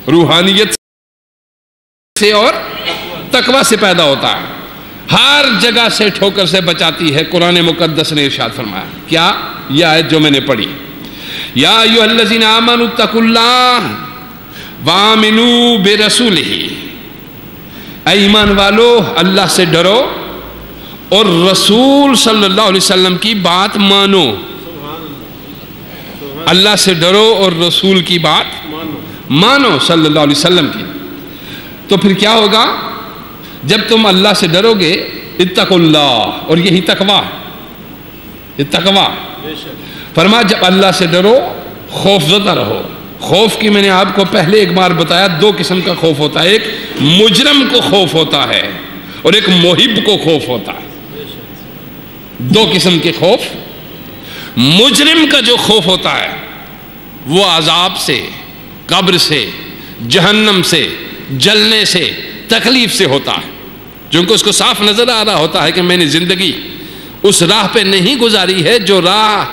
روحانیت سے اور تقوی سے پیدا ہوتا ہے، ہر جگہ سے ٹھوکر سے بچاتی ہے۔ قرآن مقدس نے ارشاد فرمایا، کیا؟ یہ آیت جو میں نے پڑھی، یا ایھا الذین آمنوا اتقوا اللہ وآمنوا برسولہ، اے ایمان والو اللہ سے ڈرو اور رسول صلی اللہ علیہ وسلم کی بات مانو۔ اللہ سے ڈرو اور رسول کی بات مانو صلی اللہ علیہ وسلم کی۔ تو پھر کیا ہوگا؟ جب تم اللہ سے ڈرو گے، اتقوا اللہ، اور یہی تقوی ہے، یہ تقوی۔ فرمایا جب اللہ سے ڈرو، خوف زدہ رہو۔ خوف کی میں نے آپ کو پہلے ایک بار بتایا، دو قسم کا خوف ہوتا ہے، ایک مجرم کو خوف ہوتا ہے اور ایک محب کو خوف ہوتا ہے۔ دو قسم کے خوف۔ مجرم کا جو خوف ہوتا ہے وہ عذاب سے، قبر سے، جہنم سے، جلنے سے، تکلیف سے ہوتا ہے، چونکہ اس کو صاف نظر آ رہا ہوتا ہے کہ میں نے زندگی اس راہ پہ نہیں گزاری ہے جو راہ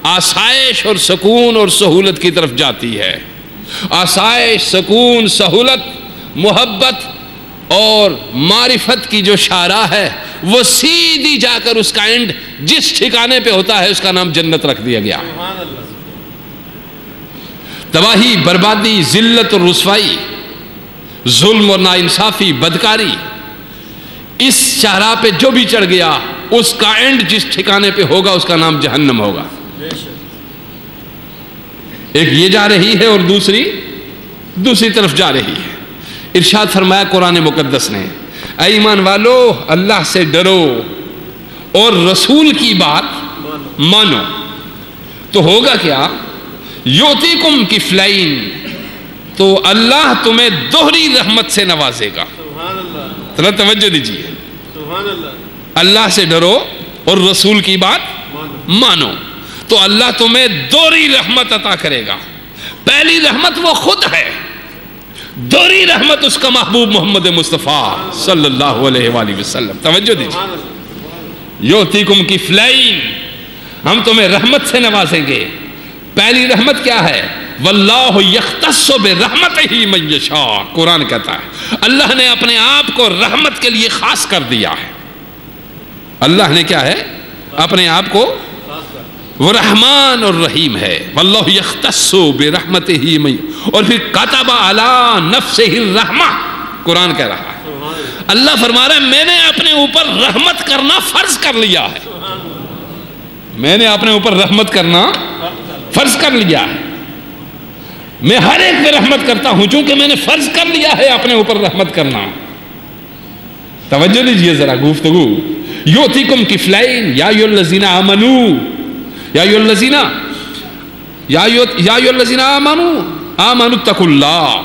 آسائش اور سکون اور سہولت کی طرف جاتی ہے۔ آسائش، سکون، سہولت، محبت اور معرفت کی جو شاہراہ ہے وہ سیدھی جا کر اس کا اینڈ جس ٹھکانے پہ ہوتا ہے اس کا نام جنت رکھ دیا گیا۔ تباہی، بربادی، ذلت اور رسوائی، ظلم اور ناانصافی، بدکاری، اس شاہراہ پہ جو بھی چڑھ گیا اس کا اینڈ جس ٹھکانے پہ ہوگا اس کا نام جہنم ہوگا۔ ایک یہ جا رہی ہے اور دوسری طرف جا رہی ہے۔ ارشاد فرمایا قرآن مقدس نے، اے ایمان والو اللہ سے ڈرو اور رسول کی بات مانو، تو ہوگا کیا؟ یؤتیکم کفلین، تو اللہ تمہیں دوہری رحمت سے نوازے گا۔ ذرا توجہ دیجیے، اللہ سے ڈرو اور رسول کی بات مانو تو اللہ تمہیں دوہری رحمت عطا کرے گا۔ پہلی رحمت وہ خود ہے، دوہری رحمت اس کا محبوب محمد مصطفیٰ صلی اللہ علیہ وآلہ وسلم۔ توجہ دیجیے، یؤتیکم کفلین، ہم تمہیں رحمت سے نوازیں گے۔ پہلی رحمت کیا ہے؟ واللہ یختص برحمتہ من یشاء، قرآن کہتا ہے اللہ نے اپنے آپ کو رحمت کے لیے خاص کر دیا ہے۔ اللہ نے کیا ہے؟ اپنے آپ کو، وہ رحمان اور رحیم ہے۔ واللہ یختص برحمتہ من، اور پھر کتب علی نفسہ الرحمہ، قرآن کہہ رہا ہے، اللہ فرما رہا ہے میں نے اپنے اوپر رحمت کرنا فرض کر لیا ہے، میں نے اپنے اوپر رحمت کرنا فرض کر لیا ہے۔ میں ہر ایک پہ رحمت کرتا ہوں چونکہ میں نے فرض کر لیا ہے اپنے اوپر رحمت کرنا۔ توجہ دیجیے ذرا گفتگو، یؤتیکم کفلین، یا ایھا الذین آمنوا، یا ایھا الذین آمنوا اتقوا اللہ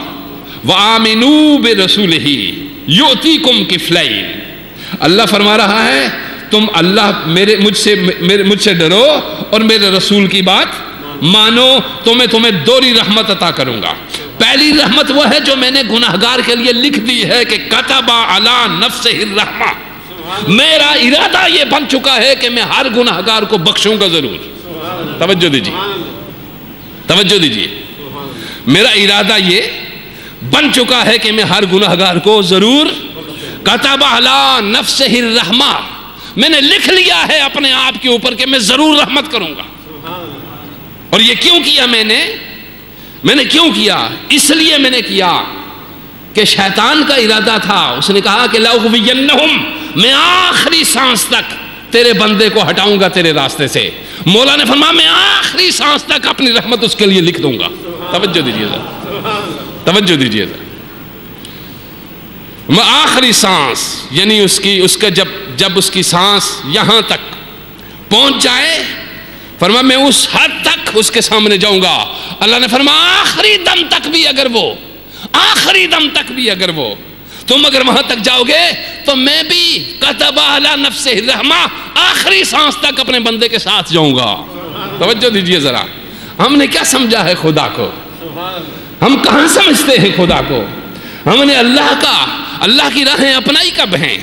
وآمنوا برسولہ یؤتیکم کفلین۔ اللہ فرما رہا ہے تم اللہ مجھ سے ڈرو اور میرے رسول کی بات مانو تو میں تمہیں دوہری رحمت عطا کروں گا۔ پہلی رحمت وہ ہے جو میں نے گناہگار کے لیے لکھ دی ہے کہ کتب علی نفسہ الرحمہ، میرا ارادہ یہ بن چکا ہے کہ میں ہر گناہگار کو بخشوں گا ضرور۔ توجہ دیجیے، توجہ دیجیے، میرا ارادہ یہ بن چکا ہے کہ میں ہر گناہگار کو ضرور، کتب علی نفسہ الرحمہ، میں نے لکھ لیا ہے اپنے آپ کے اوپر کہ میں ضرور رحمت کروں گا۔ اور یہ کیوں کیا میں نے کیوں کیا؟ اس لیے میں نے کیا کہ شیطان کا ارادہ تھا، اس نے کہا کہ لأغوینہم، میں آخری سانس تک تیرے بندے کو ہٹاؤں گا تیرے راستے سے۔ مولا نے فرمایا میں آخری سانس تک اپنی رحمت اس کے لیے لکھ دوں گا۔ توجہ دیجیے ذرا، توجہ دیجیے ذرا، میں آخری سانس، یعنی اس کا جب اس کی سانس یہاں تک پہنچ جائے، فرمایا میں اس حد تک اس کے سامنے جاؤں گا۔ اللہ نے فرمایا آخری دم تک بھی اگر وہ تم اگر وہاں تک جاؤ گے تو میں بھی کتب علی نفسہ الرحمہ آخری سانس تک اپنے بندے کے ساتھ جاؤں گا۔ توجہ دیجیے ذرا، ہم نے کیا سمجھا ہے خدا کو؟ ہم کہاں سمجھتے ہیں خدا کو؟ ہم نے اللہ کی راہیں اپنائی کب ہیں؟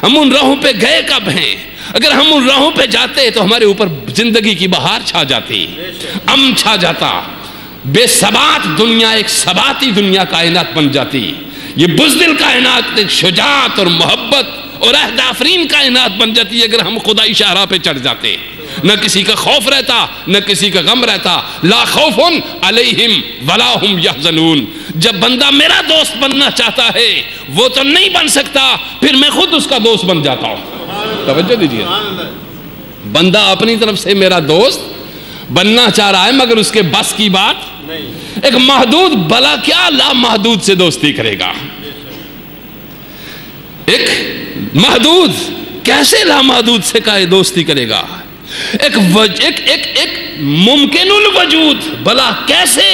ہم ان راہوں پہ گئے کب ہیں؟ اگر ہم ان راہوں پہ جاتے تو ہمارے اوپر زندگی کی بہار چھا جاتی، امن چھا جاتا، بے ثبات دنیا ایک ثباتی دنیا کائنات بن جاتی. یہ بزدل کائنات ایک شجاعت اور محبت اور عہد آفرین کائنات بن جاتی ہے اگر ہم خدائی شاہراہ پہ چڑھ جاتے. نہ کسی کا خوف رہتا نہ کسی کا غم رہتا. لا خوف علیہم ولا ہم یحزنون. جب بندہ میرا دوست بننا چاہتا ہے وہ تو نہیں بن سکتا, پھر میں خود اس کا دوست بن جاتا ہوں. توجہ دیجیے, بندہ اپنی طرف سے میرا دوست بننا چاہ رہا ہے مگر اس کے بس کی بات ایک محدود بلا کیا لا محدود سے دوستی کرے گا. ایک محدود کیسے لا محدود سے کا دوستی کرے گا. ایک ممکن الوجود بلا کیسے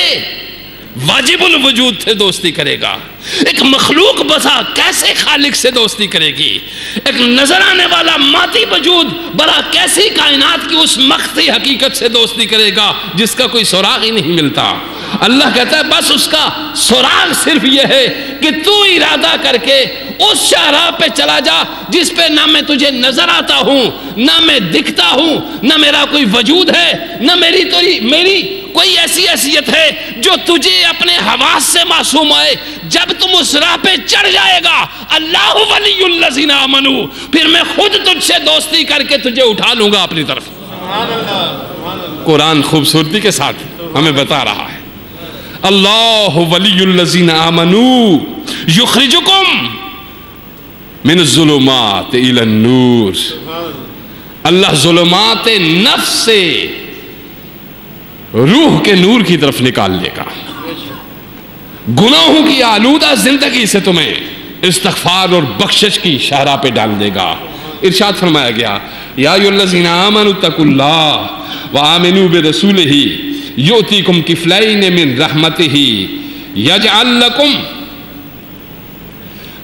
واجب الوجود سے دوستی کرے گا. ایک مخلوق بسا کیسے خالق سے دوستی کرے گی. ایک نظر آنے والا مادی وجود بلا کیسی کائنات کی اس مخفی حقیقت سے دوستی کرے گا جس کا کوئی سراغ ہی نہیں ملتا. اللہ کہتا ہے بس اس کا سراغ صرف یہ ہے کہ تو ارادہ کر کے اس شاہراہ پہ چلا جا جس پہ نہ میں تجھے نظر آتا ہوں, نہ میں دکھتا ہوں, نہ میرا کوئی وجود ہے, نہ میری کوئی ایسی حیثیت ہے جو تجھے اپنے حواس سے معصوم ہے. جب تم اس راہ پہ چڑھ جائے گا اللہ ولی الذین آمنوا, پھر میں خود تجھ سے دوستی کر کے تجھے اٹھا لوں گا اپنی طرف. قرآن خوبصورتی کے ساتھ ہمیں بتا رہا ہے اللہ ولی الذین آمنوا یخرجکم من الظلمات الی النور. اللہ ظلمات نفس سے روح کے نور کی طرف نکال لے گا. گناہوں کی آلودہ زندگی سے تمہیں استغفار اور بخشش کی شاہراہ پہ ڈال دے گا. ارشاد فرمایا گیا یا ایھا الذین آمنوا اتقوا اللہ وآمنوا برسولہ یؤتیکم کفلین من رحمتہ یجعل لکم.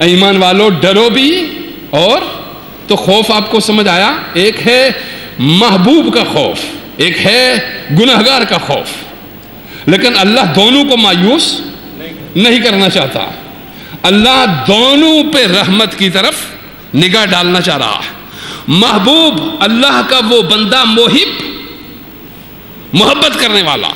ایمان والو ڈرو بھی, اور تو خوف آپ کو سمجھ آیا, ایک ہے محبوب کا خوف, ایک ہے گناہگار کا خوف. لیکن اللہ دونوں کو مایوس نہیں کرنا چاہتا. اللہ دونوں پہ رحمت کی طرف نگاہ ڈالنا چاہ رہا ہے. محبوب اللہ کا وہ بندہ محب, محبت کرنے والا,